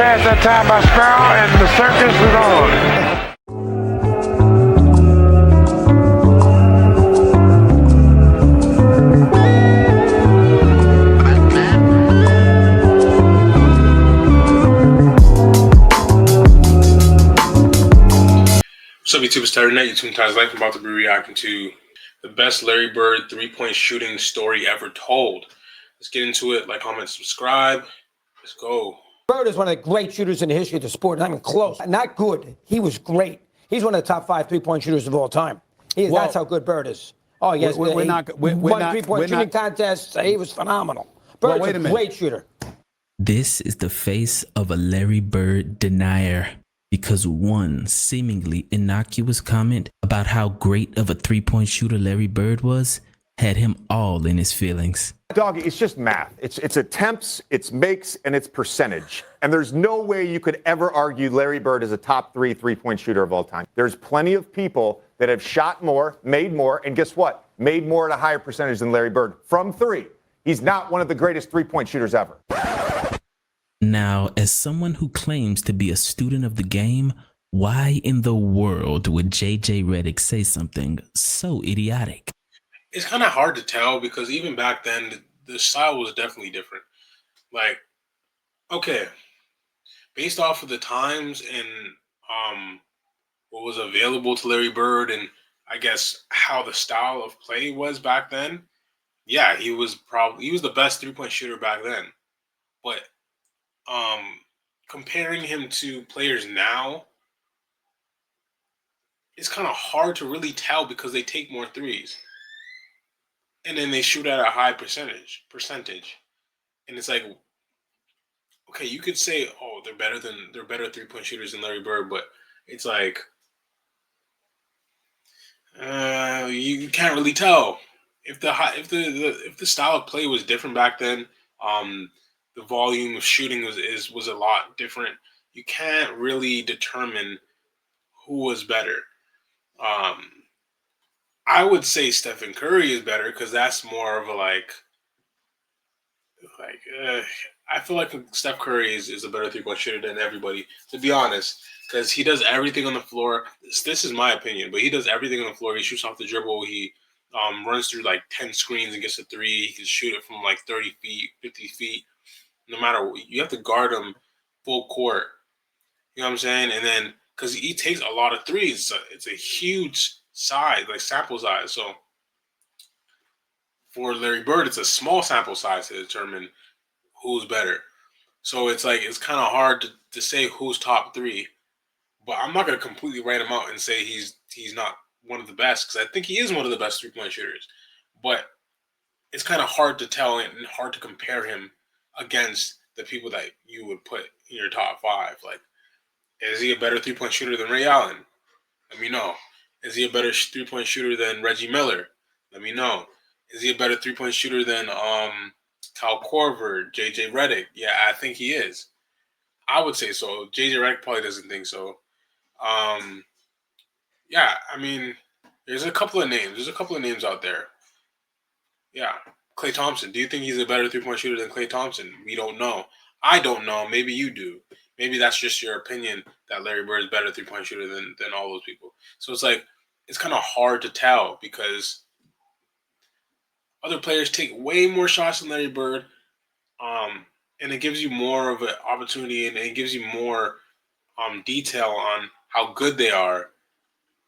past that time by Sproul, and the circus was on. What's up, YouTube? It's Saturday night. YouTube Times Life. I'm about to be reacting to the best Larry Bird three-point shooting story ever told. Let's get into it. Like, comment, subscribe. Let's go. Bird is one of the great shooters in the history of the sport. Not even close. Not good. He was great. He's one of the top 5 three-point shooters of all time. That's how good Bird is. Oh, yes. He won three-point shooting contests. He was phenomenal. Bird's a great shooter. This is the face of a Larry Bird denier. Because one seemingly innocuous comment about how great of a three-point shooter Larry Bird was had him all in his feelings. Doggy, it's just math. It's attempts, it's makes, and it's percentage. And there's no way you could ever argue Larry Bird is a top 3 three-point shooter of all time. There's plenty of people that have shot more, made more, and guess what? Made more at a higher percentage than Larry Bird from 3. He's not one of the greatest three-point shooters ever. Now, as someone who claims to be a student of the game, why in the world would JJ Redick say something so idiotic? It's kind of hard to tell because even back then, the style was definitely different. Like, okay, based off of the times and what was available to Larry Bird and I guess how the style of play was back then, yeah, he was the best three-point shooter back then. But comparing him to players now, it's kind of hard to really tell because they take more threes. And then they shoot at a high percentage. And it's like, okay, you could say, oh, they're better three-point shooters than Larry Bird, but it's like you can't really tell. If the style of play was different back then, the volume of shooting was a lot different. You can't really determine who was better. I would say Stephen Curry is better because that's more of a I feel like Steph Curry is a better three-point shooter than everybody, to be honest, because he does everything on the floor. This is my opinion, but he does everything on the floor. He shoots off the dribble. He runs through like 10 screens and gets a 3. He can shoot it from like 30 feet, 50 feet. No matter what, you have to guard him full court. You know what I'm saying? And then because he takes a lot of threes, so it's a huge size, like sample size. So for Larry Bird, it's a small sample size to determine who's better. So it's like it's kind of hard to say who's top 3. But I'm not going to completely write him out and say he's not one of the best because I think he is one of the best three-point shooters. But it's kind of hard to tell and hard to compare him against the people that you would put in your top 5. Like, is he a better three-point shooter than Ray Allen? Let me know. Is he a better three-point shooter than Reggie Miller? Let me know. Is he a better three-point shooter than Kyle Korver, JJ Redick? Yeah, I think he is. I would say so. JJ Redick probably doesn't think so. Yeah, I mean, there's a couple of names. There's a couple of names out there. Yeah. Klay Thompson. Do you think he's a better three-point shooter than Klay Thompson? We don't know. I don't know. Maybe you do. Maybe that's just your opinion that Larry Bird is a better three-point shooter than all those people. So it's like it's kind of hard to tell because other players take way more shots than Larry Bird, and it gives you more of an opportunity and it gives you more detail on how good they are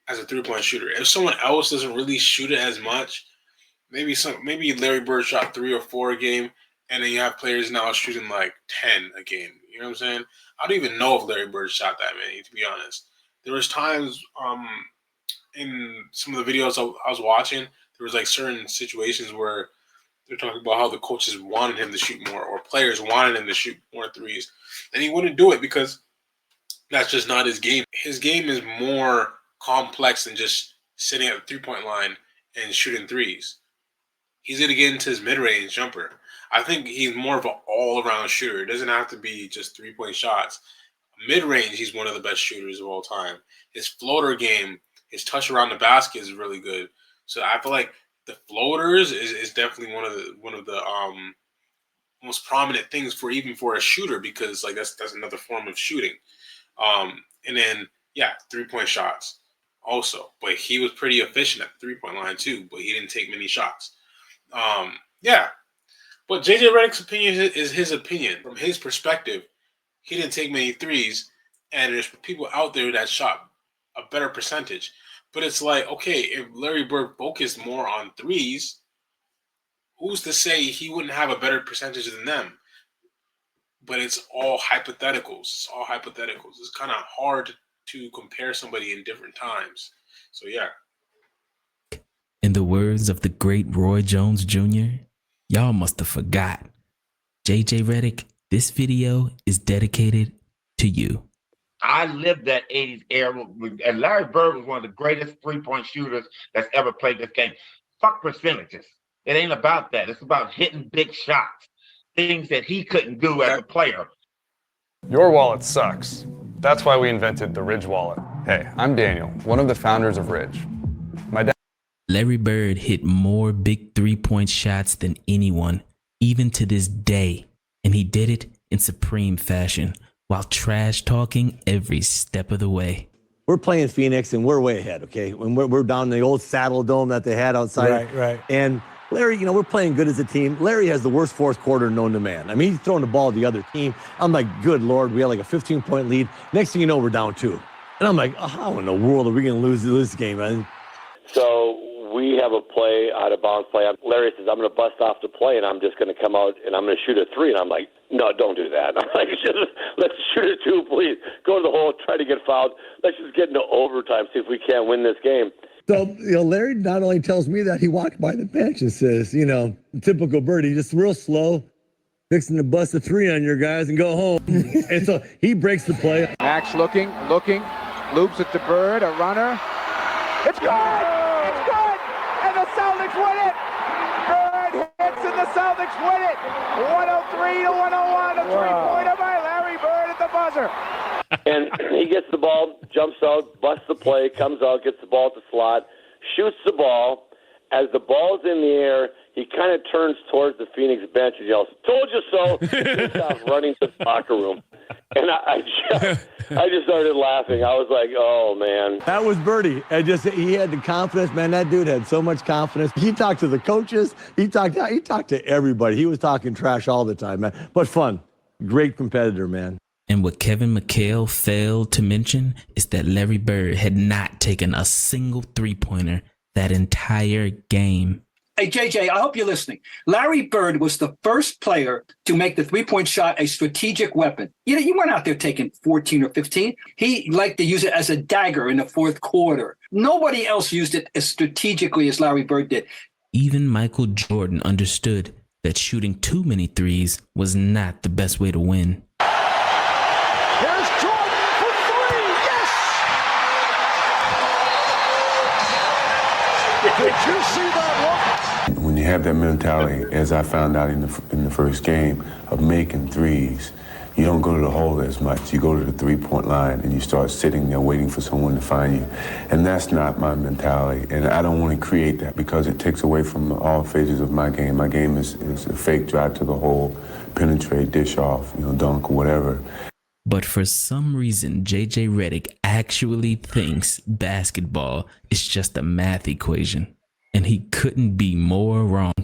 as a three-point shooter. If someone else doesn't really shoot it as much, maybe Larry Bird shot 3 or 4 a game, and then you have players now shooting like 10 a game. You know what I'm saying? I don't even know if Larry Bird shot that many, to be honest. There was times in some of the videos I was watching, there was like certain situations where they're talking about how the coaches wanted him to shoot more or players wanted him to shoot more threes, and he wouldn't do it because that's just not his game. His game is more complex than just sitting at the three-point line and shooting threes. He's going to get into his mid-range jumper. I think he's more of an all-around shooter. It doesn't have to be just three-point shots. Mid-range, he's one of the best shooters of all time. His floater game, his touch around the basket is really good. So I feel like the floaters is definitely one of the most prominent things for a shooter, because like that's another form of shooting. And then 3-point shots also, but he was pretty efficient at the 3-point line too, but he didn't take many shots. But JJ Redick's opinion is his opinion. From his perspective, he didn't take many threes, and there's people out there that shot a better percentage. But it's like, okay, if Larry Bird focused more on threes, who's to say he wouldn't have a better percentage than them? But it's all hypotheticals. It's kind of hard to compare somebody in different times. So, yeah. In the words of the great Roy Jones Jr., y'all must have forgot. JJ Redick, this video is dedicated to you. I lived that 80s era, and Larry Bird was one of the greatest three-point shooters that's ever played this game. Fuck percentages. It ain't about that. It's about hitting big shots, things that he couldn't do as a player. Your wallet sucks. That's why we invented the Ridge wallet. Hey, I'm Daniel, one of the founders of Ridge. My dad. Larry Bird hit more big 3-point shots than anyone, even to this day, and he did it in supreme fashion while trash talking every step of the way. We're playing Phoenix and we're way ahead, okay? When we're down in the old Saddle Dome that they had outside. Right. And Larry, we're playing good as a team. Larry has the worst fourth quarter known to man. I mean, he's throwing the ball to the other team. I'm like, good Lord, we had like a 15-point lead. Next thing you know, we're down 2. And I'm like, how in the world are we going to lose this game, man? So we have a play, out of bounds play. Larry says, I'm going to bust off the play, and I'm just going to come out, and I'm going to shoot a 3. And I'm like, no, don't do that. I'm like, let's shoot a 2, please. Go to the hole, try to get fouled. Let's just get into overtime, see if we can't win this game. So, Larry not only tells me that, he walked by the bench and says, typical Bird, he's just real slow, fixing to bust a 3 on your guys and go home. And so he breaks the play. Max looking, loops it to Bird, a runner. It's good! It's good! And the Celtics win it! Bird hits and the Celtics win it! 103 to 101, a three-pointer by Larry Bird at the buzzer. And he gets the ball, jumps out, busts the play, comes out, gets the ball at the slot, shoots the ball. As the ball's in the air, he kind of turns towards the Phoenix bench and yells, "Told you so!" Takes off running to the locker room. And I just started laughing. I was like, oh, man. That was Birdie. He had the confidence, man. That dude had so much confidence. He talked to the coaches. He talked to everybody. He was talking trash all the time, man. But fun. Great competitor, man. And what Kevin McHale failed to mention is that Larry Bird had not taken a single 3-pointer that entire game. Hey, JJ, I hope you're listening. Larry Bird was the first player to make the 3-point shot a strategic weapon. You weren't out there taking 14 or 15. He liked to use it as a dagger in the fourth quarter. Nobody else used it as strategically as Larry Bird did. Even Michael Jordan understood that shooting too many threes was not the best way to win. Here's Jordan for 3. Yes! Did you see that look? When you have that mentality, as I found out in the first game, of making threes, you don't go to the hole as much. You go to the 3-point line and you start sitting there waiting for someone to find you. And that's not my mentality. And I don't want to create that because it takes away from all phases of my game. My game is a fake drive to the hole, penetrate, dish off, dunk or whatever. But for some reason, JJ Redick actually thinks basketball is just a math equation. And he couldn't be more wrong.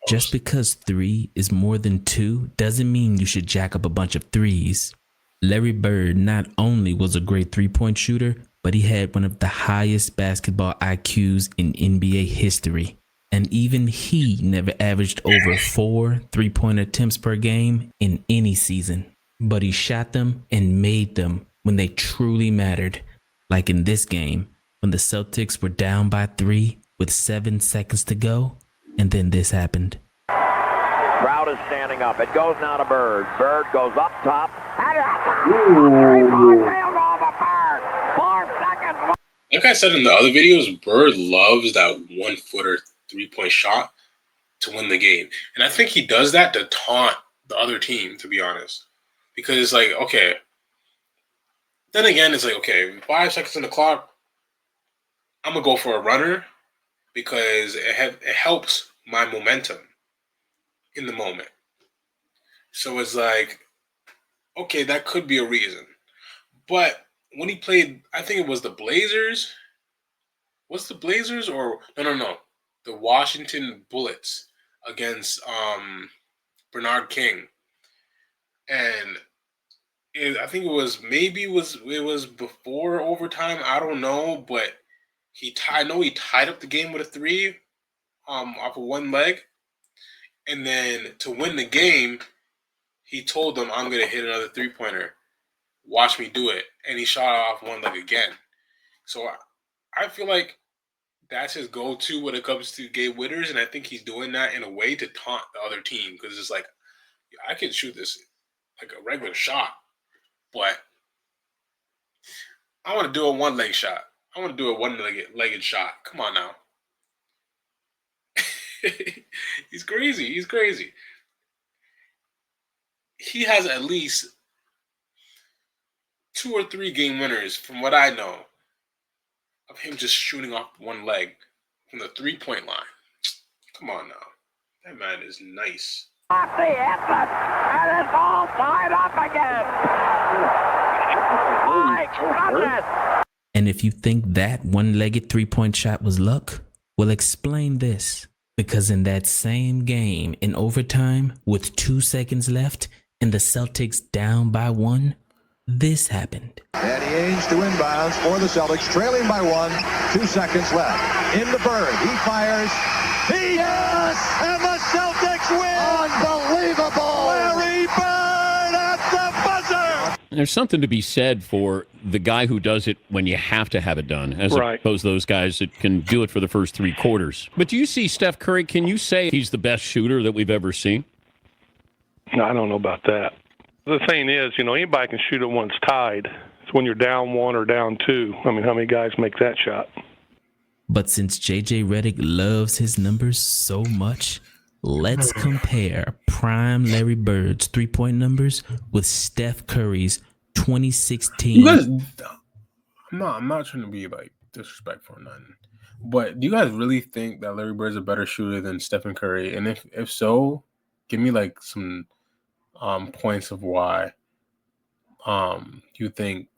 Just because 3 is more than 2 doesn't mean you should jack up a bunch of threes. Larry Bird not only was a great 3-point shooter, but he had one of the highest basketball IQs in NBA history. And even he never averaged over 4 3-point attempts per game in any season. But he shot them and made them when they truly mattered. Like in this game, when the Celtics were down by 3 with 7 seconds to go, and then this happened. Crowd is standing up. It goes now to Bird. Bird goes up top. Like I said in the other videos, Bird loves that 1-footer 3-point shot to win the game. And I think he does that to taunt the other team, to be honest. Because it's like, okay. Then again, it's like, okay, 5 seconds on the clock, I'm going to go for a runner because it helps my momentum in the moment. So it's like, okay, that could be a reason. But when he played, I think it was the Blazers. What's the Blazers or no, the Washington Bullets against Bernard King, and I think it was before overtime. I don't know, but he tied up the game with a three, off of one leg, and then to win the game, he told them, "I'm gonna hit another 3-pointer. Watch me do it," and he shot off one leg again. So I feel like that's his go-to when it comes to game winners, and I think he's doing that in a way to taunt the other team because it's like, I can shoot this like a regular shot, but I want to do a one-leg shot. I want to do a one-legged shot. Come on now. He's crazy. He's crazy. He has at least 2 or 3 game winners from what I know of him just shooting off one leg from the 3-point line. Come on now. That man is nice. Off the effort, and it's all tied up again. My goodness. And if you think that one-legged 3-point shot was luck, well, explain this. Because in that same game, in overtime, with 2 seconds left, and the Celtics down by 1, this happened. Danny Ainge to inbounds for the Celtics, trailing by 1, 2 seconds left. In the Bird, he fires. Yes! And the Celtics win! Unbelievable! Larry Bird at the buzzer! There's something to be said for the guy who does it when you have to have it done, as opposed to those guys that can do it for the first 3 quarters. But do you see Steph Curry? Can you say he's the best shooter that we've ever seen? No, I don't know about that. The thing is, anybody can shoot it when it's tied. It's when you're down 1 or down 2. I mean, how many guys make that shot? But since JJ Redick loves his numbers so much, let's compare prime Larry Bird's 3-point numbers with Steph Curry's 2016. You guys, I'm not trying to be like disrespectful or nothing, but do you guys really think that Larry Bird's a better shooter than Stephen Curry? And if so, give me like some points of why you think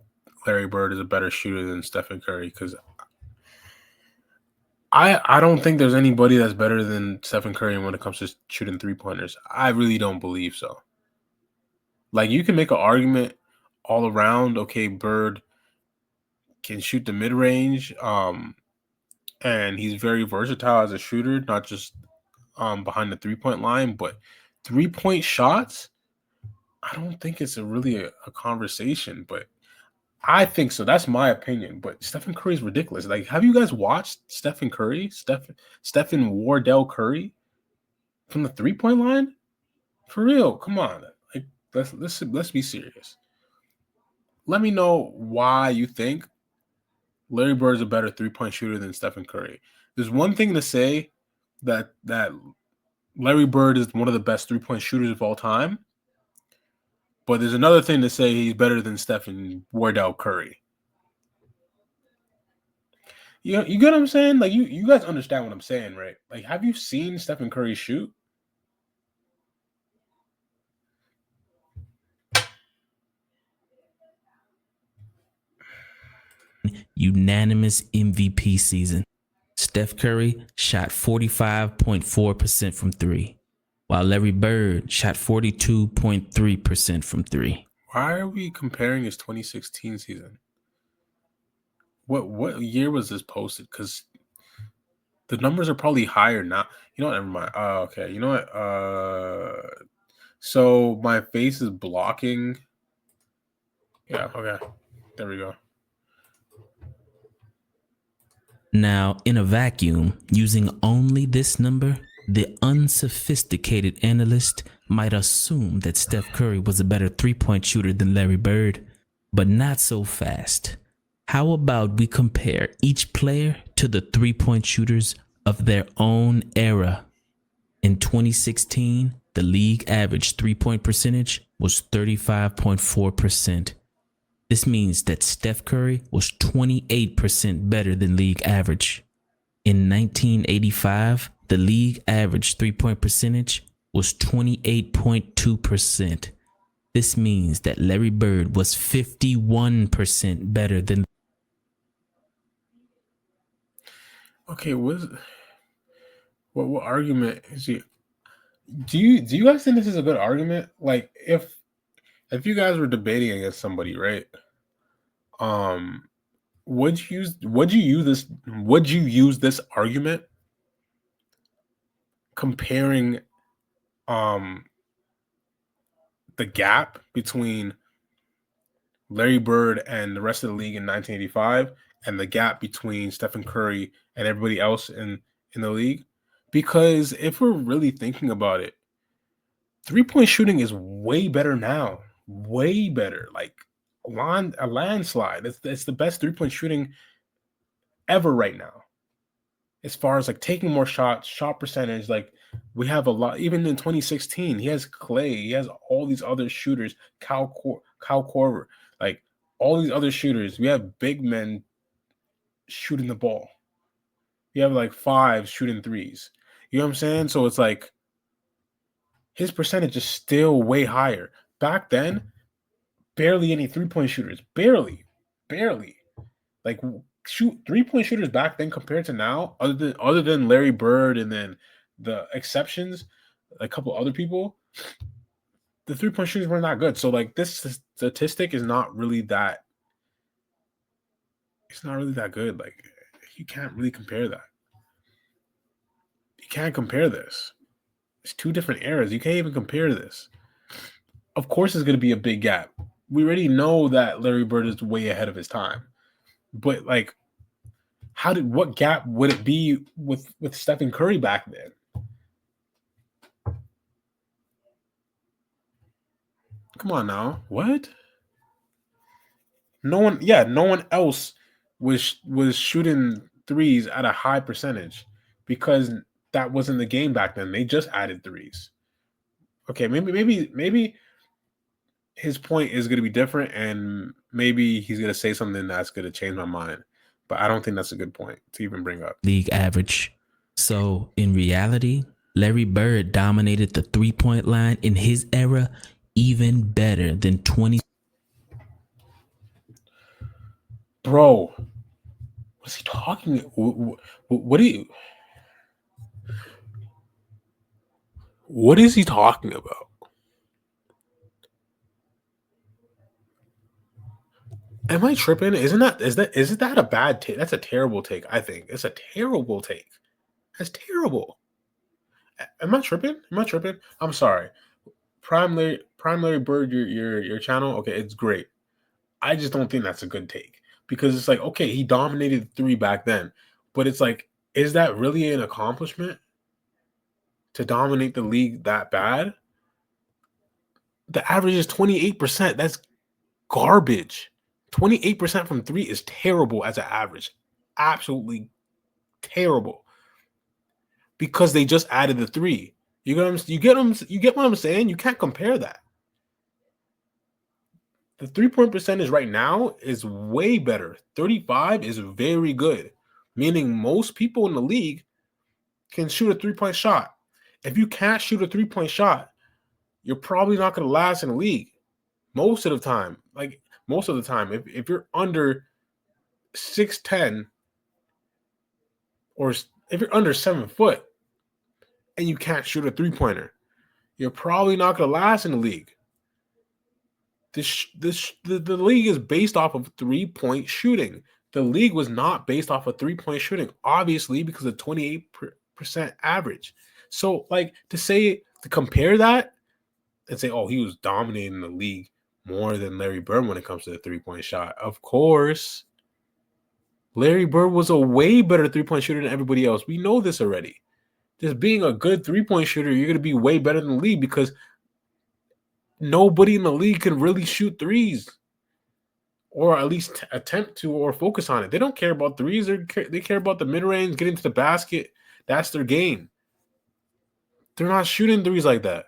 Larry Bird is a better shooter than Stephen Curry, because I don't think there's anybody that's better than Stephen Curry when it comes to shooting 3-pointers. I really don't believe so. Like, you can make an argument all around, okay, Bird can shoot the mid-range, and he's very versatile as a shooter, not just behind the 3-point line, but 3-point shots, I don't think it's really a conversation, but I think so. That's my opinion. But Stephen Curry is ridiculous. Like, have you guys watched Stephen Curry, Stephen Wardell Curry from the 3-point line? For real, come on. Like, let's be serious. Let me know why you think Larry Bird is a better 3-point shooter than Stephen Curry. There's one thing to say that Larry Bird is one of the best 3-point shooters of all time. But there's another thing to say he's better than Stephen Wardell Curry. You get what I'm saying? Like, you guys understand what I'm saying, right? Like, have you seen Stephen Curry shoot? Unanimous MVP season. Steph Curry shot 45.4% from 3. While Larry Bird shot 42.3% from 3. Why are we comparing his 2016 season? What year was this posted? Because the numbers are probably higher now. You know what? Never mind. Okay. You know what? So my face is blocking. Yeah. Okay. There we go. Now, in a vacuum, using only this number, the unsophisticated analyst might assume that Steph Curry was a better 3-point shooter than Larry Bird, but not so fast. How about we compare each player to the 3-point shooters of their own era? In 2016, the league average 3-point percentage was 35.4%. This means that Steph Curry was 28% better than league average. In 1985, the league average 3-point percentage was 28.2%. This means that Larry Bird was 51% better than. Okay, what argument is he? Do you guys think this is a good argument? Like, if you guys were debating against somebody, right? Would you use this argument comparing the gap between Larry Bird and the rest of the league in 1985 and the gap between Stephen Curry and everybody else in the league? Because if we're really thinking about it, three-point shooting is way better now. Way better. Like a landslide. It's the best three-point shooting ever right now. As far as like taking more shots, shot percentage, like we have a lot. Even in 2016, he has Clay, he has all these other shooters, Kyle Korver, like all these other shooters. We have big men shooting the ball. You have like 5 shooting threes. You know what I'm saying? So it's like his percentage is still way higher. Back then, barely any three-point shooters. Barely. Like three-point shooters back then compared to now, other than Larry Bird and then the exceptions, a couple other people, the three-point shooters were not good. So like this statistic is not really that. It's not really that good. Like you can't really compare that. You can't compare this. It's 2 different eras. You can't even compare this. Of course, there's going to be a big gap. We already know that Larry Bird is way ahead of his time. But like, what gap would it be with Stephen Curry back then? Come on now. What? No one else was shooting threes at a high percentage because that wasn't the game back then. They just added threes. Okay, maybe his point is going to be different, and maybe he's going to say something that's going to change my mind. But I don't think that's a good point to even bring up. League average. So in reality, Larry Bird dominated the three-point line in his era even better than 20. Bro, what's he talking? What is he talking about? Am I tripping? Is that a bad take? That's a terrible take, I think. It's a terrible take. That's terrible. Am I tripping? I'm sorry. Prime Larry Bird, your channel, okay, it's great. I just don't think that's a good take. Because it's like, okay, he dominated 3 back then. But it's like, is that really an accomplishment? To dominate the league that bad? The average is 28%. That's garbage. 28% from 3 is terrible as an average. Absolutely terrible. Because they just added the 3. You get what I'm saying? You can't compare that. The 3-point percentage right now is way better. 35 is very good, meaning most people in the league can shoot a 3-point shot. If you can't shoot a 3-point shot, you're probably not going to last in the league most of the time. If you're under 6'10", or if you're under 7 foot and you can't shoot a 3-pointer, you're probably not going to last in the league. The league is based off of 3-point shooting. The league was not based off of 3-point shooting, obviously, because of 28% average. So, like, to compare that and say, oh, he was dominating the league more than Larry Bird when it comes to the 3-point shot. Of course, Larry Bird was a way better 3-point shooter than everybody else. We know this already. Just being a good 3-point shooter, you're going to be way better than the league because nobody in the league can really shoot threes, or at least attempt to, or focus on it. They don't care about threes. They care about the mid-range, getting to the basket. That's their game. They're not shooting threes like that.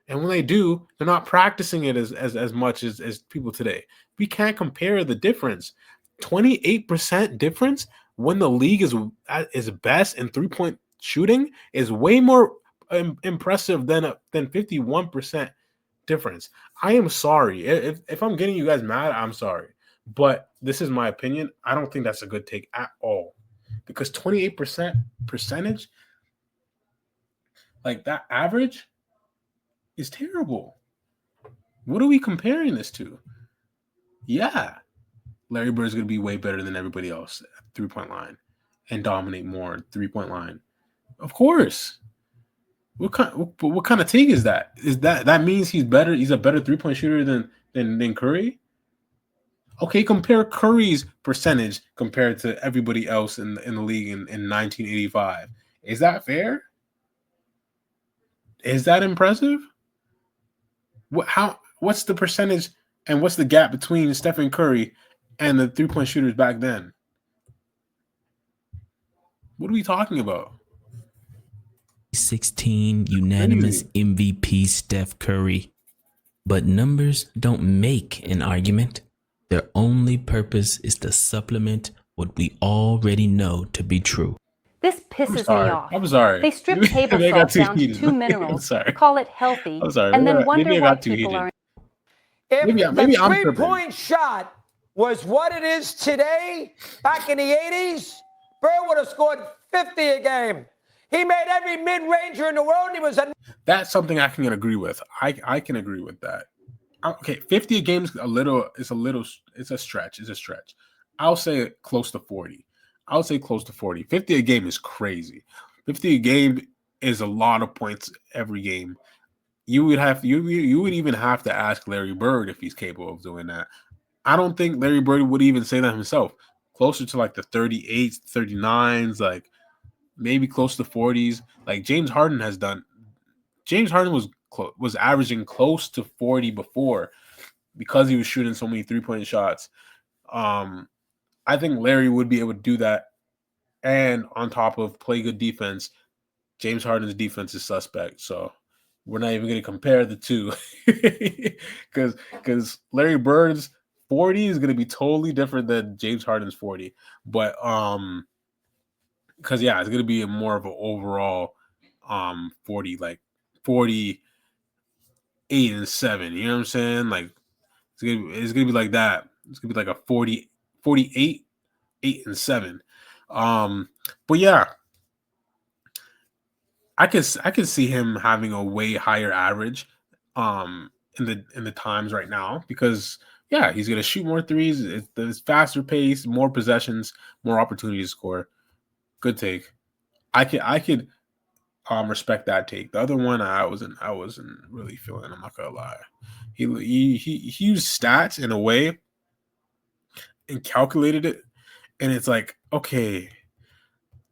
And when they do, they're not practicing it as much as people today. We can't compare the difference. 28% difference when the league is best in 3-point shooting is way more impressive than 51% difference. I am sorry. If I'm getting you guys mad, I'm sorry. But this is my opinion. I don't think that's a good take at all. Because 28% percentage, like that average, is terrible. What are we comparing this to? Yeah. Larry Bird's going to be way better than everybody else at the 3-point line and dominate more at the 3-point line. Of course. What kind of take is that? That means he's better? He's a better 3-point shooter than Curry? Okay, compare Curry's percentage compared to everybody else in the league in 1985. Is that fair? Is that impressive? What's the percentage and what's the gap between Stephen Curry and the 3-point shooters back then? What are we talking about? 16 unanimous MVP Steph Curry. But numbers don't make an argument. Their only purpose is to supplement what we already know to be true. This pisses me off. I'm sorry. They strip table salt down to 2 minerals, call it healthy, and then wonder why people are. If maybe the I'm 3-point shot was what it is today, back in the 80s, Bird would have scored 50 a game. He made every mid-ranger in the world, and he was a... That's something I can agree with. I can agree with that. Okay, 50 a game is it's a stretch. It's a stretch. I'll say close to 40. 50 a game is crazy. 50 a game is a lot of points every game. You would even have to ask Larry Bird if he's capable of doing that. I don't think Larry Bird would even say that himself. Closer to like the 38s, 39s, like maybe close to 40s. Like James Harden has done. James Harden was averaging close to 40 before because he was shooting so many 3-point shots. I think Larry would be able to do that, and on top of play good defense. James Harden's defense is suspect, so we're not even going to compare the two because Larry Bird's 40 is going to be totally different than James Harden's 40. But because it's going to be more of an overall 40, like 48 and 7. You know what I'm saying? Like it's gonna be like that. It's gonna be like a 48, 8 and 7. But yeah, I could see him having a way higher average in the times right now because he's gonna shoot more threes. It's faster pace, more possessions, more opportunity to score. Good take. I could respect that take. The other one I wasn't really feeling. I'm not gonna lie. He used stats in a way and calculated it, and it's like, okay,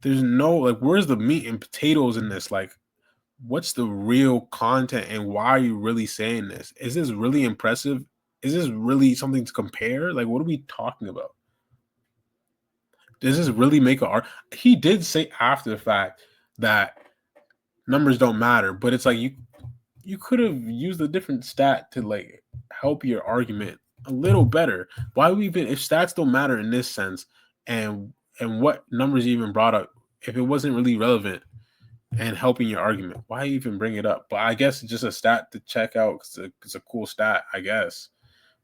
there's no like, where's the meat and potatoes in this? Like, what's the real content and why are you really saying this? Is this really impressive? Is this really something to compare? Like, what are we talking about? Does this really make He did say after the fact that numbers don't matter, but it's like you could have used a different stat to like help your argument a little better. Why would even, if stats don't matter in this sense, and what numbers you even brought up, if it wasn't really relevant and helping your argument, why even bring it up? But I guess it's just a stat to check out because it's a cool stat, I guess.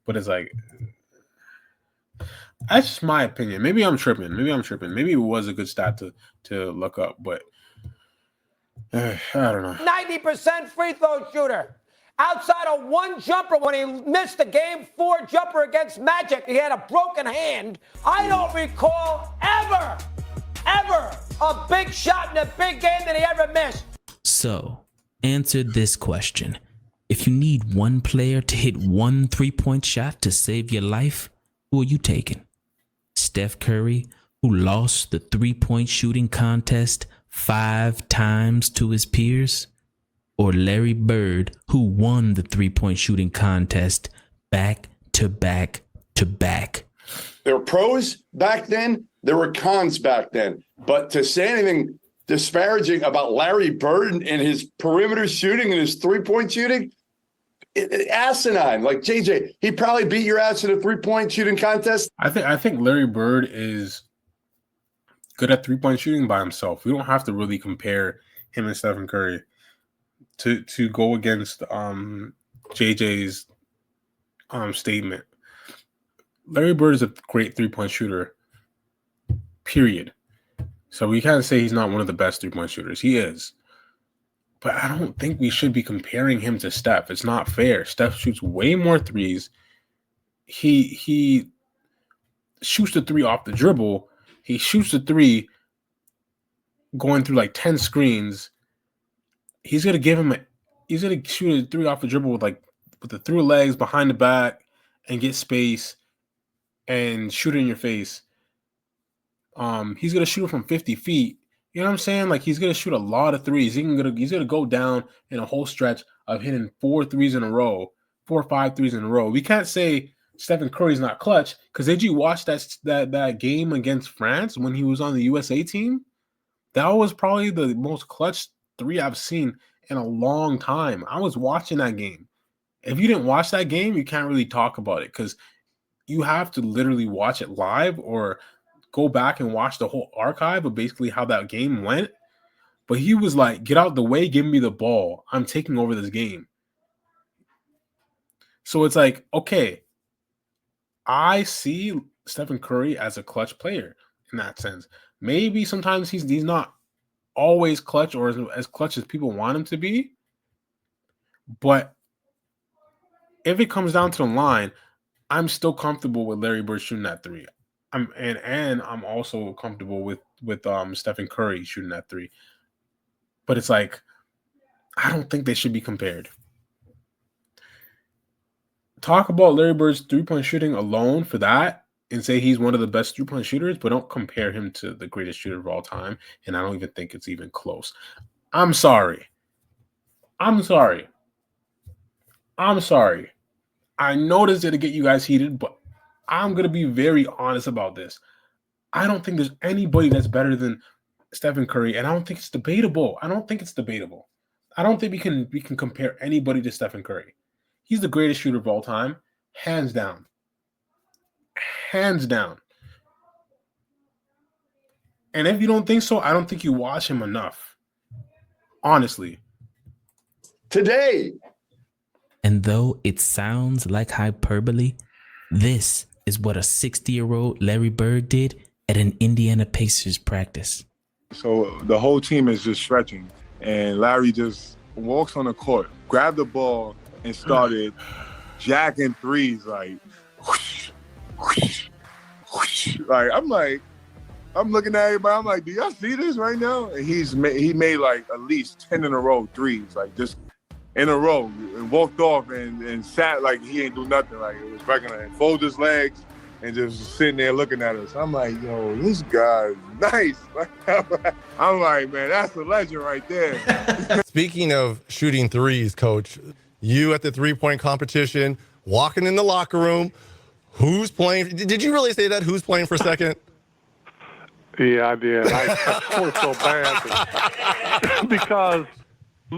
But it's like, that's just my opinion. Maybe I'm tripping. Maybe it was a good stat to look up, but I don't know. 90% free throw shooter. Outside of one jumper when he missed the Game 4 jumper against Magic, he had a broken hand. I don't recall ever a big shot in a big game that he ever missed. So, answer this question. If you need one player to hit one 3-point shot to save your life, who are you taking? Steph Curry, who lost the 3-point shooting contest 5 times to his peers? Or Larry Bird, who won the 3-point shooting contest back to back to back? There were pros back then. There were cons back then. But to say anything disparaging about Larry Bird and his perimeter shooting and his 3-point shooting, asinine. Like, JJ, he probably beat your ass in a 3-point shooting contest. I think Larry Bird is good at 3-point shooting by himself. We don't have to really compare him and Stephen Curry. to go against JJ's statement. Larry Bird is a great 3-point shooter. Period. So we can't say he's not one of the best 3-point shooters. He is. But I don't think we should be comparing him to Steph. It's not fair. Steph shoots way more threes. He shoots the three off the dribble. He shoots the three going through like 10 screens. He's gonna shoot a three off the dribble with the through legs behind the back and get space and shoot it in your face. He's gonna shoot it from 50 feet. You know what I'm saying? Like, he's gonna shoot a lot of threes. He's gonna go down in a whole stretch of hitting 4 or 5 threes in a row. We can't say Stephen Curry's not clutch, because did you watch that game against France when he was on the USA team? That was probably the most clutch 3 I've seen in a long time. I was watching that game. If you didn't watch that game, you can't really talk about it, because you have to literally watch it live or go back and watch the whole archive of basically how that game went. But he was like, get out the way, give me the ball. I'm taking over this game. So it's like, okay, I see Stephen Curry as a clutch player in that sense. Maybe sometimes he's not always clutch or as clutch as people want him to be. But if it comes down to the line, I'm still comfortable with Larry Bird shooting that 3. I'm also comfortable with Stephen Curry shooting that 3. But it's like, I don't think they should be compared. Talk about Larry Bird's 3-point shooting alone for that and say he's one of the best 3-point shooters, but don't compare him to the greatest shooter of all time. And I don't even think it's even close. I'm sorry. I know this is going to get you guys heated, but I'm going to be very honest about this. I don't think there's anybody that's better than Stephen Curry, and I don't think it's debatable. I don't think we can compare anybody to Stephen Curry. He's the greatest shooter of all time, hands down. Hands down. And if you don't think so, I don't think you watch him enough. Honestly. Today. And though it sounds like hyperbole, this is what a 60-year-old Larry Bird did at an Indiana Pacers practice. So the whole team is just stretching, and Larry just walks on the court, grabbed the ball, and started jacking threes like, whoosh, whoosh, whoosh. I'm looking at everybody. I'm like, do y'all see this right now? And he made like at least 10 in a row threes, like just in a row, and walked off and sat like he ain't do nothing. Like, it was regular, and folded his legs and just sitting there looking at us. I'm like, yo, this guy's nice. I'm like, man, that's a legend right there. Speaking of shooting threes, Coach, you at the 3-point competition, walking in the locker room, who's playing? Did you really say that? Who's playing for second? Yeah, I did. I felt so bad because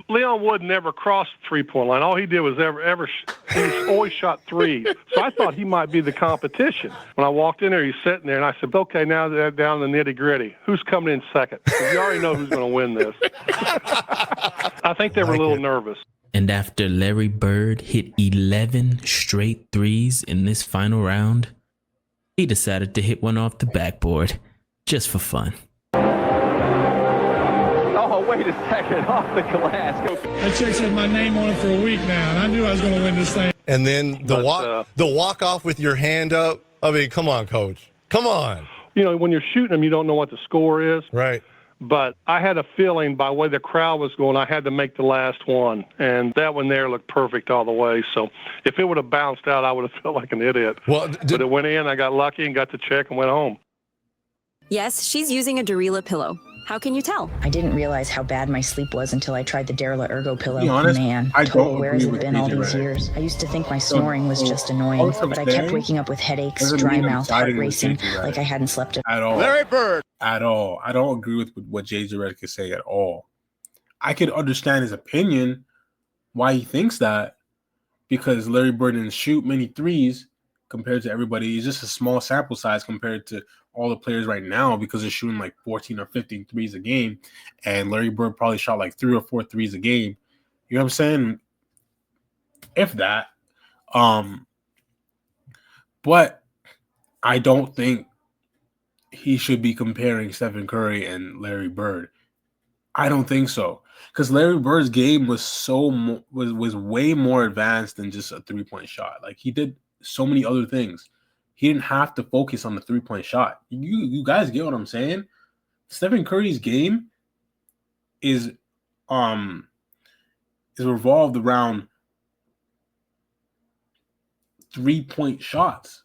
Leon Wood never crossed the 3-point line. All he did was he always shot threes. So I thought he might be the competition. When I walked in there, he's sitting there, and I said, okay, now they're down to the nitty-gritty. Who's coming in second? Because you already know who's going to win this. I think they were a little nervous. And after Larry Bird hit 11 straight threes in this final round, he decided to hit one off the backboard just for fun. Oh, wait a second, off the glass. That chick said my name on it for a week now, and I knew I was going to win this thing. And then the walk off with your hand up. I mean, come on, Coach. Come on. You know, when you're shooting them, you don't know what the score is. Right. But I had a feeling by the way the crowd was going, I had to make the last one. And that one there looked perfect all the way. So if it would have bounced out, I would have felt like an idiot. Well, but it went in, I got lucky and got the check and went home. Yes, she's using a Dorila pillow. How can you tell? I didn't realize how bad my sleep was until I tried the Darila Ergo pillow. Man, total where has it been all these years? I used to think my snoring was just annoying, but I kept waking up with headaches, dry mouth, heart racing, like I hadn't slept at all. Larry Bird. At all. I don't agree with what JJ Redick is saying at all. I could understand his opinion, why he thinks that, because Larry Bird didn't shoot many threes compared to everybody. It's just a small sample size compared to all the players right now, because they're shooting like 14 or 15 threes a game, and Larry Bird probably shot like 3 or 4 threes a game. You know what I'm saying? If that. But I don't think he should be comparing Stephen Curry and Larry Bird. I don't think so, because Larry Bird's game was was way more advanced than just a 3-point shot. Like, he did so many other things. He didn't have to focus on the 3-point shot. You guys get what I'm saying? Stephen Curry's game is revolved around 3-point shots.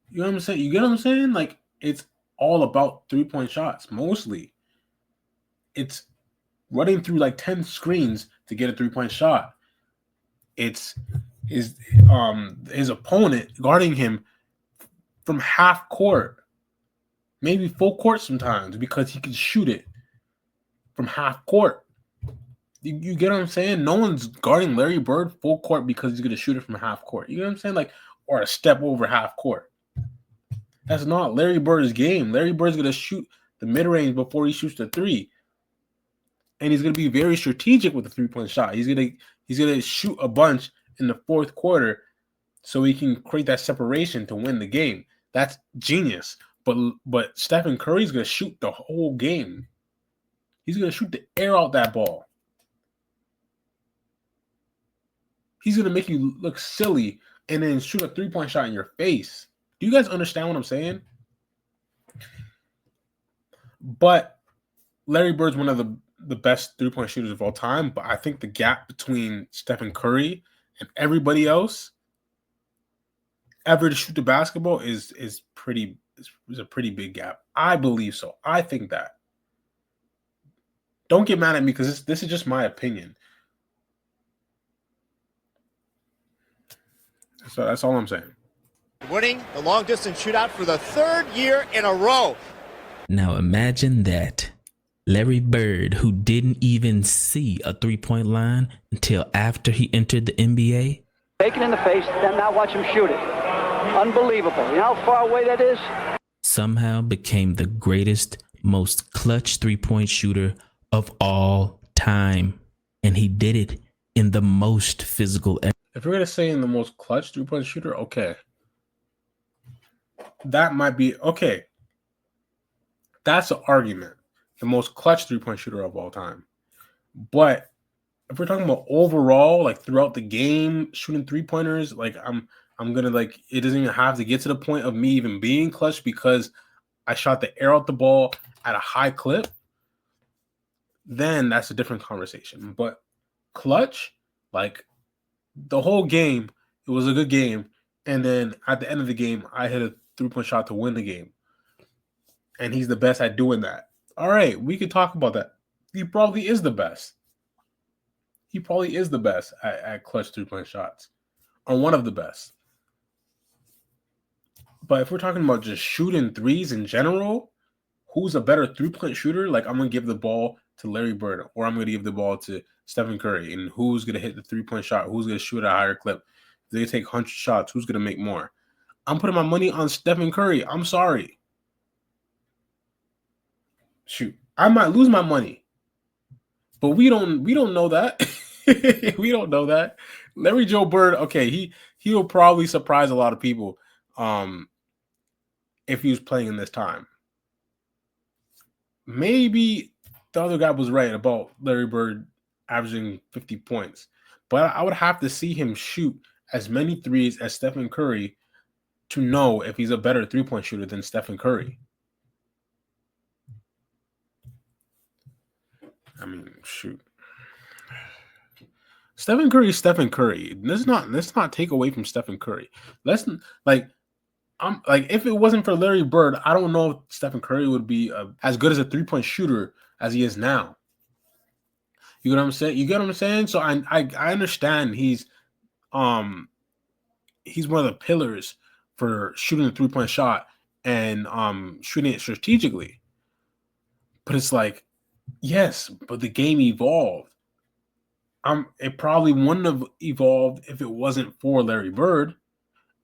You know what I'm saying? You get what I'm saying? Like, it's all about 3-point shots mostly. It's running through like 10 screens to get a 3-point shot. It's his opponent guarding him from half court, maybe full court sometimes, because he can shoot it from half court. You get what I'm saying? No one's guarding Larry Bird full court because he's going to shoot it from half court. You know what I'm saying? Like, or a step over half court. That's not Larry Bird's game. Larry Bird's going to shoot the mid-range before he shoots the three. And he's going to be very strategic with the 3-point shot. He's going to shoot a bunch in the fourth quarter so he can create that separation to win the game. That's genius. But Stephen Curry's going to shoot the whole game. He's going to shoot the air out that ball. He's going to make you look silly and then shoot a 3-point shot in your face. Do you guys understand what I'm saying? But Larry Bird's one of the best 3-point shooters of all time, but I think the gap between Stephen Curry and everybody else ever to shoot the basketball is a pretty big gap. I believe so. I think that. Don't get mad at me, because this is just my opinion. So that's all I'm saying. Winning the long-distance shootout for the third year in a row. Now imagine that. Larry Bird, who didn't even see a 3-point line until after he entered the NBA. Take it in the face, then now watch him shoot it. Unbelievable. You know how far away that is? Somehow became the greatest, most clutch 3-point shooter of all time. And he did it in the most physical. If we're going to say in the most clutch 3-point shooter, okay. That might be, okay. That's an argument. The most clutch 3-point shooter of all time. But if we're talking about overall, like throughout the game, shooting 3-pointers, like I'm gonna, like, it doesn't even have to get to the point of me even being clutch because I shot the air out the ball at a high clip, then that's a different conversation. But clutch, like the whole game, it was a good game. And then at the end of the game, I hit a 3-point shot to win the game. And he's the best at doing that. All right, we could talk about that. He probably is the best. He probably is the best at clutch 3-point shots, or one of the best. But if we're talking about just shooting threes in general, who's a better 3-point shooter? Like, I'm going to give the ball to Larry Bird, or I'm going to give the ball to Stephen Curry. And who's going to hit the 3-point shot? Who's going to shoot at a higher clip? If they take 100 shots, who's going to make more? I'm putting my money on Stephen Curry. I'm sorry. Shoot, I might lose my money, but we don't know that. We don't know that. Larry Joe Bird, okay, he'll probably surprise a lot of people if he was playing in this time. Maybe the other guy was right about Larry Bird averaging 50 points, but I would have to see him shoot as many threes as Stephen Curry to know if he's a better 3-point shooter than Stephen Curry. I mean, shoot. Stephen Curry is Stephen Curry. Let's not take away from Stephen Curry. If it wasn't for Larry Bird, I don't know if Stephen Curry would be as good as a 3-point shooter as he is now. You get what I'm saying? You get what I'm saying? So I understand he's one of the pillars for shooting a 3-point shot and shooting it strategically. But it's like, yes, but the game evolved. It probably wouldn't have evolved if it wasn't for Larry Bird.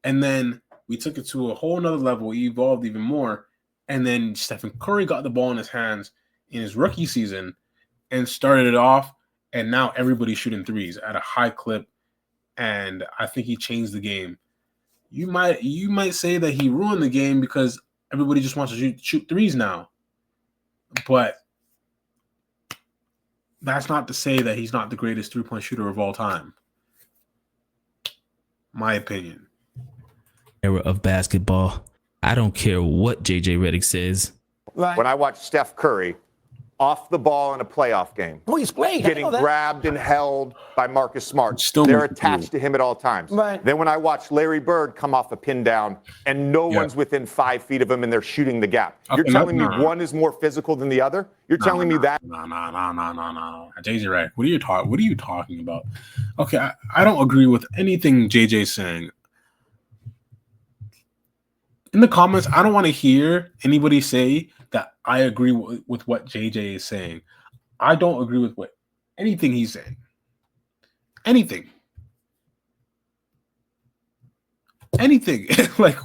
And then we took it to a whole nother level. He evolved even more. And then Stephen Curry got the ball in his hands in his rookie season and started it off. and now everybody's shooting threes at a high clip, and I think he changed the game. You might say that he ruined the game because everybody just wants to shoot threes now, but that's not to say that he's not the greatest three-point shooter of all time. My opinion. Era of basketball. I don't care what JJ Redick says. When I watch Steph Curry off the ball in a playoff game, he's great. Getting grabbed and held by Marcus Smart. They're attached to him at all times. Right. Then when I watch Larry Bird come off a pin down and no one's within 5 feet of him and they're shooting the gap. You're telling me one is more physical than the other? You're telling me that? No. JJ Redick, what are you talking about? Okay, I don't agree with anything JJ's saying. In the comments, I don't want to hear anybody say that I agree with what JJ is saying. I don't agree with anything he's saying. Anything. Like,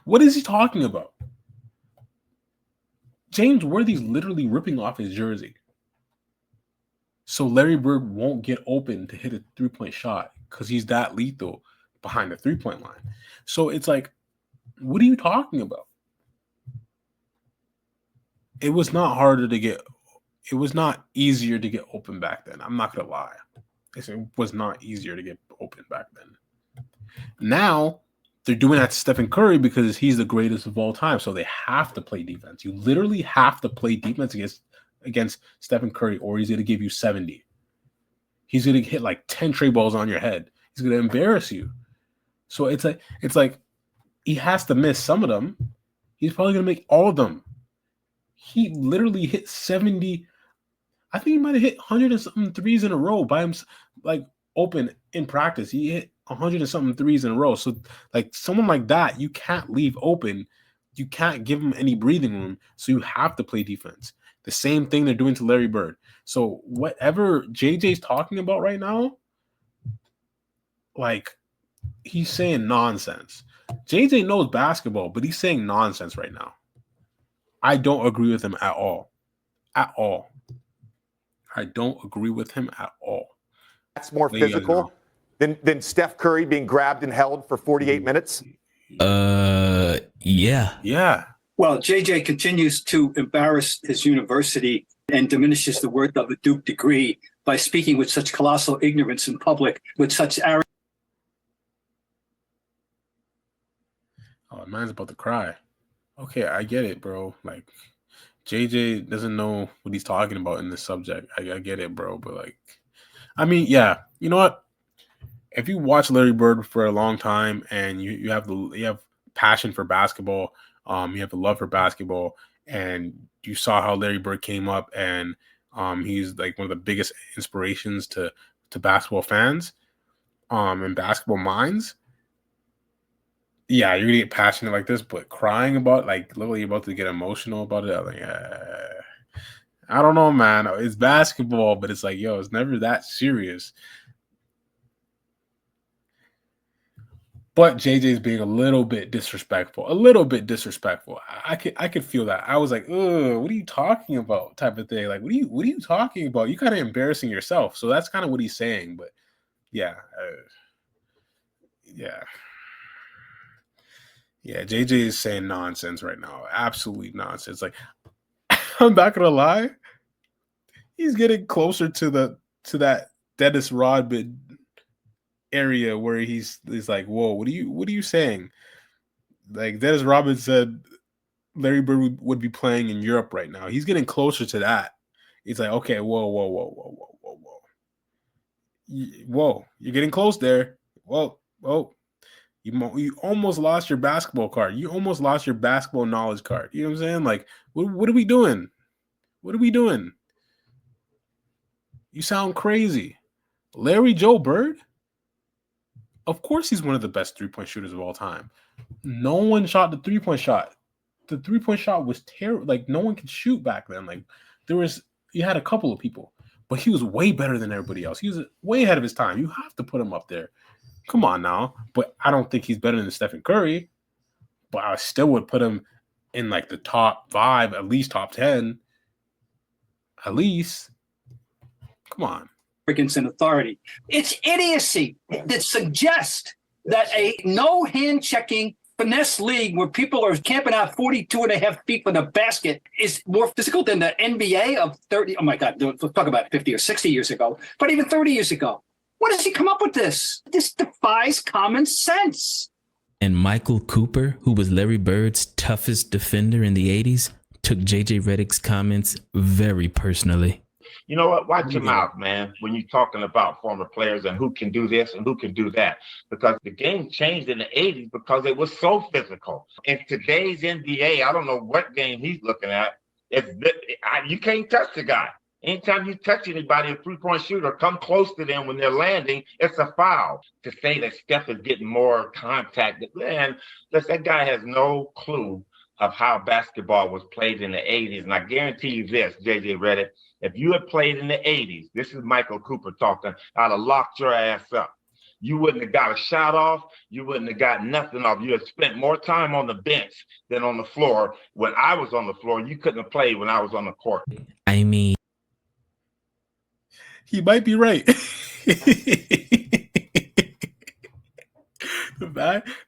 what is he talking about? James Worthy's literally ripping off his jersey. So Larry Bird won't get open to hit a three-point shot because he's that lethal behind the three-point line. So it's like, what are you talking about? It was not easier to get open back then. I'm not going to lie. It was not easier to get open back then. Now, they're doing that to Stephen Curry because he's the greatest of all time. So they have to play defense. You literally have to play defense against Stephen Curry, or he's going to give you 70. He's going to hit like 10 tray balls on your head. He's going to embarrass you. So it's like he has to miss some of them. He's probably going to make all of them. He literally hit 70. I think he might have hit 100 and something threes in a row by him, like open in practice. He hit 100 and something threes in a row. So like someone like that, you can't leave open. You can't give him any breathing room. So you have to play defense. The same thing they're doing to Larry Bird. So whatever JJ's talking about right now, like he's saying nonsense. JJ knows basketball, but he's saying nonsense right now. I don't agree with him at all. At all. I don't agree with him at all. That's more physical than Steph Curry being grabbed and held for 48 minutes? Yeah. Yeah. Well, JJ continues to embarrass his university and diminishes the worth of a Duke degree by speaking with such colossal ignorance in public, with such arrogance. Oh, man's about to cry. Okay, I get it, bro. Like, JJ doesn't know what he's talking about in this subject. I get it, bro. But, like, I mean, yeah. You know what? If you watch Larry Bird for a long time and you have passion for basketball, you have a love for basketball, and you saw how Larry Bird came up, and he's like one of the biggest inspirations to basketball fans, and basketball minds. Yeah, you're gonna get passionate like this, but crying about, like, literally about to get emotional about it. I'm like, I don't know, man. It's basketball, but it's like, yo, it's never that serious. But JJ's being a little bit disrespectful. I could feel that. I was like, "Ugh, what are you talking about?" type of thing. Like, what are you talking about? You kind of embarrassing yourself. So that's kind of what he's saying. But yeah, JJ is saying nonsense right now. Absolute nonsense. Like, I'm not gonna lie, he's getting closer to that Dennis Rodman area where he's like, whoa, what are you saying? Like, Dennis Rodman said Larry Bird would be playing in Europe right now. He's getting closer to that. He's like, okay, whoa, you're getting close there. Whoa. You almost lost your basketball card. You almost lost your basketball knowledge card. You know what I'm saying? Like, what are we doing? What are we doing? You sound crazy. Larry Joe Bird? Of course he's one of the best three-point shooters of all time. No one shot the three-point shot. The three-point shot was terrible. Like, no one could shoot back then. Like, you had a couple of people, but he was way better than everybody else. He was way ahead of his time. You have to put him up there. Come on now. But I don't think he's better than Stephen Curry. But I still would put him in like the top 5, at least top 10. At least. Come on. arrogance and authority. It's idiocy that suggests that a no hand checking finesse league where people are camping out 42 and a half feet from the basket is more physical than the NBA of 30. Oh my God, let's talk about 50 or 60 years ago, but even 30 years ago. When does he come up with this? This defies common sense. And Michael Cooper, who was Larry Bird's toughest defender in the 80s, took J.J. Redick's comments very personally. You know what? Watch your mouth, man, when you're talking about former players and who can do this and who can do that. Because the game changed in the 80s because it was so physical. In today's NBA, I don't know what game he's looking at. You can't touch the guy. Anytime you touch anybody, a three-point shooter, come close to them when they're landing, it's a foul. To say that Steph is getting more contact, man, that guy has no clue of how basketball was played in the 80s. And I guarantee you this, J.J. Redick, if you had played in the 80s, this is Michael Cooper talking, I'd have locked your ass up. You wouldn't have got a shot off. You wouldn't have got nothing off. You had spent more time on the bench than on the floor. When I was on the floor, you couldn't have played when I was on the court. I mean, he might be right.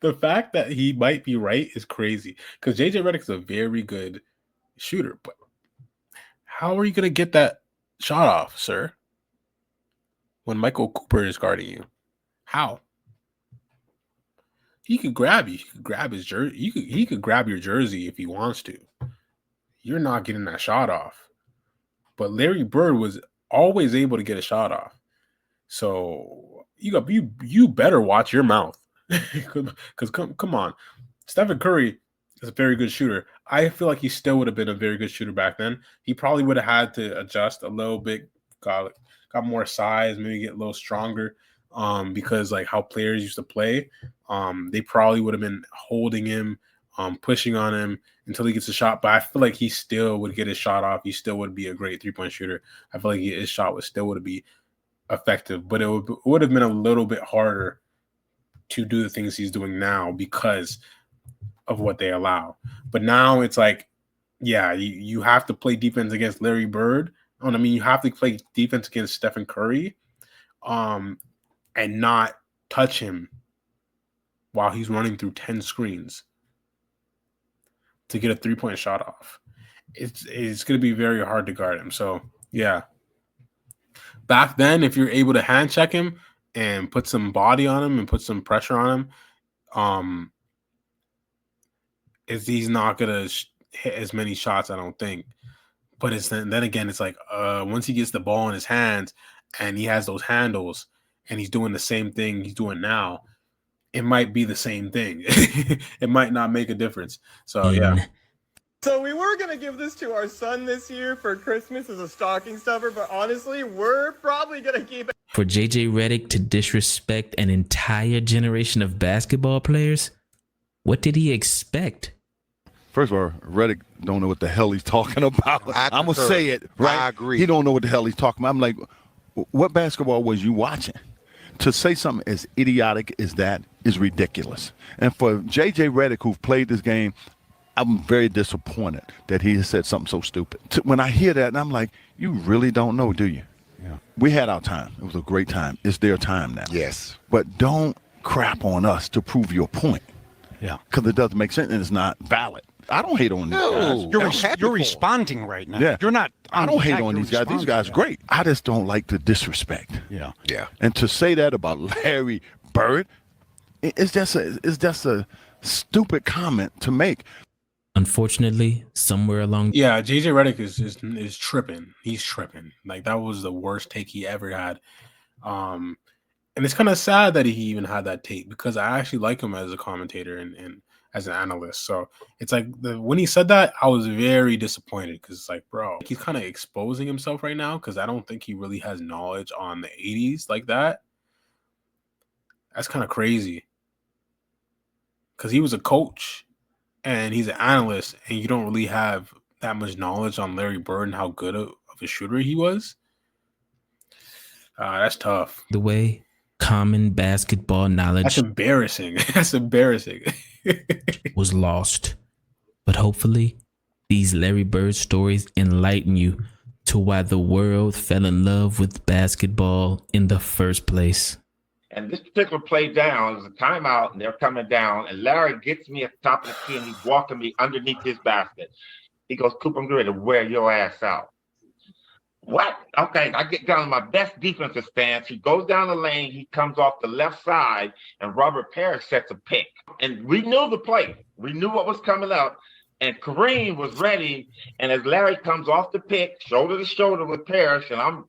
The fact that he might be right is crazy because J.J. Redick is a very good shooter. But how are you going to get that shot off, sir, when Michael Cooper is guarding you? How? He could grab you. He could grab his jersey. He could grab your jersey if he wants to. You're not getting that shot off. But Larry Bird was always able to get a shot off. So you better watch your mouth. Because come on. Stephen Curry is a very good shooter. I feel like he still would have been a very good shooter back then. He probably would have had to adjust a little bit, got more size, maybe get a little stronger. Because like how players used to play, they probably would have been holding him, pushing on him until he gets a shot. But I feel like he still would get his shot off. He still would be a great three-point shooter. I feel like his shot would be effective, but it would have been a little bit harder to do the things he's doing now because of what they allow. But now it's like, yeah, you have to play defense against Larry Bird. I mean, you have to play defense against Stephen Curry, and not touch him while he's running through 10 screens to get a three-point shot off. It's going to be very hard to guard him. So, yeah. Back then, if you're able to hand check him and put some body on him and put some pressure on him, he's not going to hit as many shots, I don't think. But then again, it's like once he gets the ball in his hands and he has those handles and he's doing the same thing he's doing now, it might be the same thing. It might not make a difference. So, yeah. So we were going to give this to our son this year for Christmas as a stocking stuffer, but honestly, we're probably going to keep it. For J.J. Redick to disrespect an entire generation of basketball players, what did he expect? First of all, Redick don't know what the hell he's talking about. I'm going to say it, right? I agree. He don't know what the hell he's talking about. I'm like, what basketball was you watching? To say something as idiotic as that is ridiculous. And for J.J. Redick, who've played this game, I'm very disappointed that he has said something so stupid. When I hear that, and I'm like, you really don't know, do you? Yeah. We had our time. It was a great time. It's their time now. Yes. But don't crap on us to prove your point. Yeah. Because it doesn't make sense and it's not valid. I don't hate on these guys. You're responding right now. Yeah. You're not. I don't hate on these guys. These guys are great. I just don't like the disrespect. Yeah. Yeah. And to say that about Larry Bird, it's just a stupid comment to make. Unfortunately, somewhere along. Yeah, J.J. Redick is tripping. He's tripping. Like, that was the worst take he ever had. And it's kind of sad that he even had that take because I actually like him as a commentator and as an analyst. So it's like when he said that, I was very disappointed because it's like, bro, he's kind of exposing himself right now because I don't think he really has knowledge on the 80s like that. That's kind of crazy because he was a coach and he's an analyst and you don't really have that much knowledge on Larry Bird and how good of a shooter he was. That's tough. The way common basketball knowledge. That's embarrassing. That's embarrassing. was lost. But hopefully, these Larry Bird stories enlighten you to why the world fell in love with basketball in the first place. And this particular play down is a timeout, and they're coming down, and Larry gets me at the top of the key, and he's walking me underneath his basket. He goes, Cooper, I'm going to wear your ass out. What? Okay, I get down to my best defensive stance. He goes down the lane. He comes off the left side, and Robert Parrish sets a pick. And we knew the play. We knew what was coming up. And Kareem was ready. And as Larry comes off the pick, shoulder to shoulder with Parrish, and I'm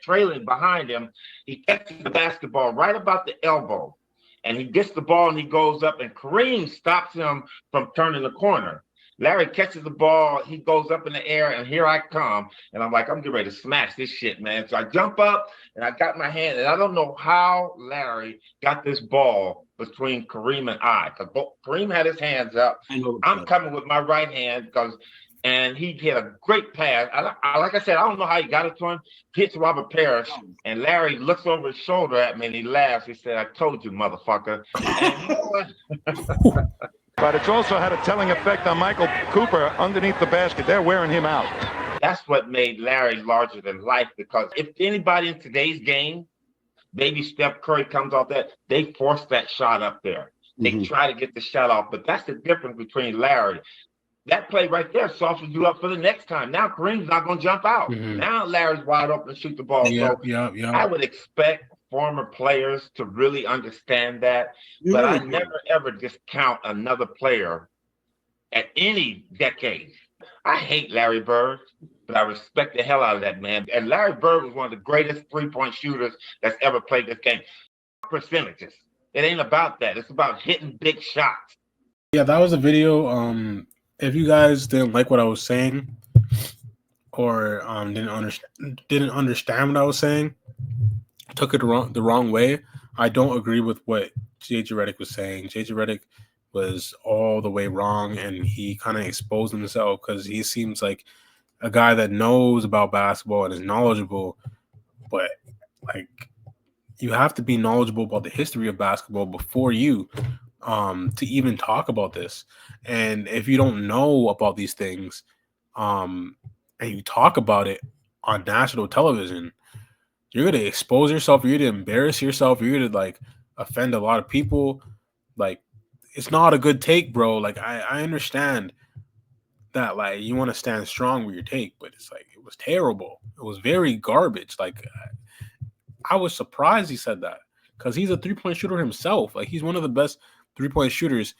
trailing behind him, he catches the basketball right about the elbow. And he gets the ball, and he goes up, and Kareem stops him from turning the corner. Larry catches the ball, he goes up in the air, and here I come. And I'm like, I'm getting ready to smash this shit, man. So I jump up, and I got my hand, and I don't know how Larry got this ball between Kareem and I. Because Kareem had his hands up. I'm coming with my right hand, and he hit a great pass. Like I said, I don't know how he got it to him. Hits Robert Parrish, and Larry looks over his shoulder at me, and he laughs. He said, I told you, motherfucker. And you know what? But it's also had a telling effect on Michael Cooper underneath the basket. They're wearing him out. That's what made Larry larger than life, because if anybody in today's game, maybe Steph Curry comes off that, they force that shot up there. They try to get the shot off, but that's the difference between Larry. That play right there softens you up for the next time. Now Kareem's not going to jump out. Now Larry's wide open and shoot the ball. I would expect former players to really understand that, but I never ever discount another player at any decade. I hate Larry Bird, but I respect the hell out of that man. And Larry Bird was one of the greatest three-point shooters that's ever played this game. Percentages. It ain't about that. It's about hitting big shots. Yeah, that was a video. If you guys didn't like what I was saying, or didn't understand what I was saying, took it the wrong way, I don't agree with what JJ Redick was saying. JJ Redick was all the way wrong, and he kind of exposed himself because he seems like a guy that knows about basketball and is knowledgeable, but like you have to be knowledgeable about the history of basketball before you to even talk about this. And if you don't know about these things and you talk about it on national television, you're going to expose yourself, you're going to embarrass yourself, you're going to like offend a lot of people. Like, it's not a good take, bro. Like, I understand that, like, you want to stand strong with your take, but it's like, it was terrible. It was very garbage. Like, I was surprised he said that because he's a three-point shooter himself. Like, he's one of the best three-point shooters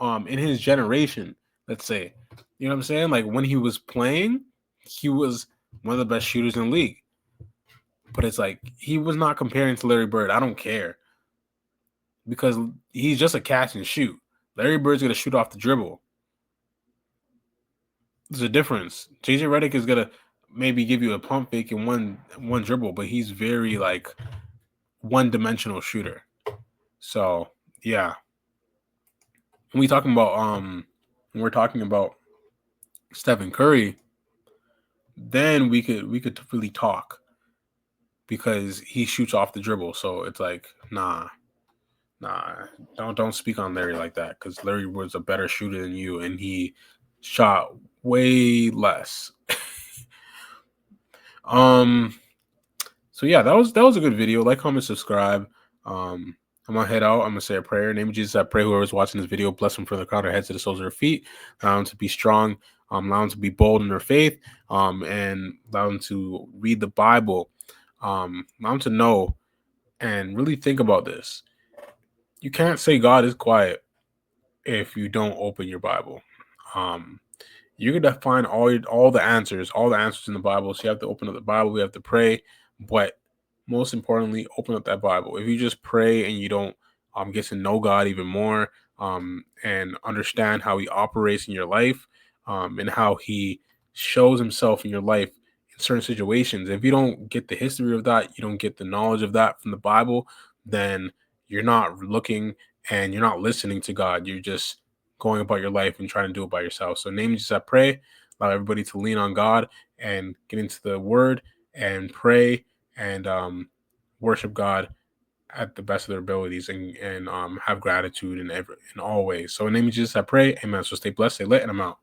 in his generation, let's say. You know what I'm saying? Like, when he was playing, he was one of the best shooters in the league. But it's like, he was not comparing to Larry Bird. I don't care. Because he's just a catch and shoot. Larry Bird's going to shoot off the dribble. There's a difference. JJ Redick is going to maybe give you a pump fake in one dribble, but he's very, like, one-dimensional shooter. So, yeah. When we're talking about Stephen Curry, then we could really talk because he shoots off the dribble. So it's like, nah, don't speak on Larry like that because Larry was a better shooter than you, and he shot way less. So yeah, that was a good video. Like, comment, subscribe. I'm gonna head out. I'm gonna say a prayer. In the name of Jesus, I pray whoever's watching this video, bless them from the crown of their heads to the soles of their feet. Allow them to be strong. Allow them to be bold in their faith. And allow them to read the Bible. Allow them to know and really think about this. You can't say God is quiet if you don't open your Bible. You're gonna find all the answers in the Bible. So you have to open up the Bible. We have to pray, but most importantly, open up that Bible. If you just pray and you don't get to know God even more and understand how He operates in your life and how He shows Himself in your life in certain situations, if you don't get the history of that, you don't get the knowledge of that from the Bible, then you're not looking and you're not listening to God. You're just going about your life and trying to do it by yourself. So in the name of Jesus, I pray, allow everybody to lean on God and get into the Word and pray and worship God at the best of their abilities and have gratitude in all ways. So in the name of Jesus, I pray. Amen. So stay blessed, stay lit, and I'm out.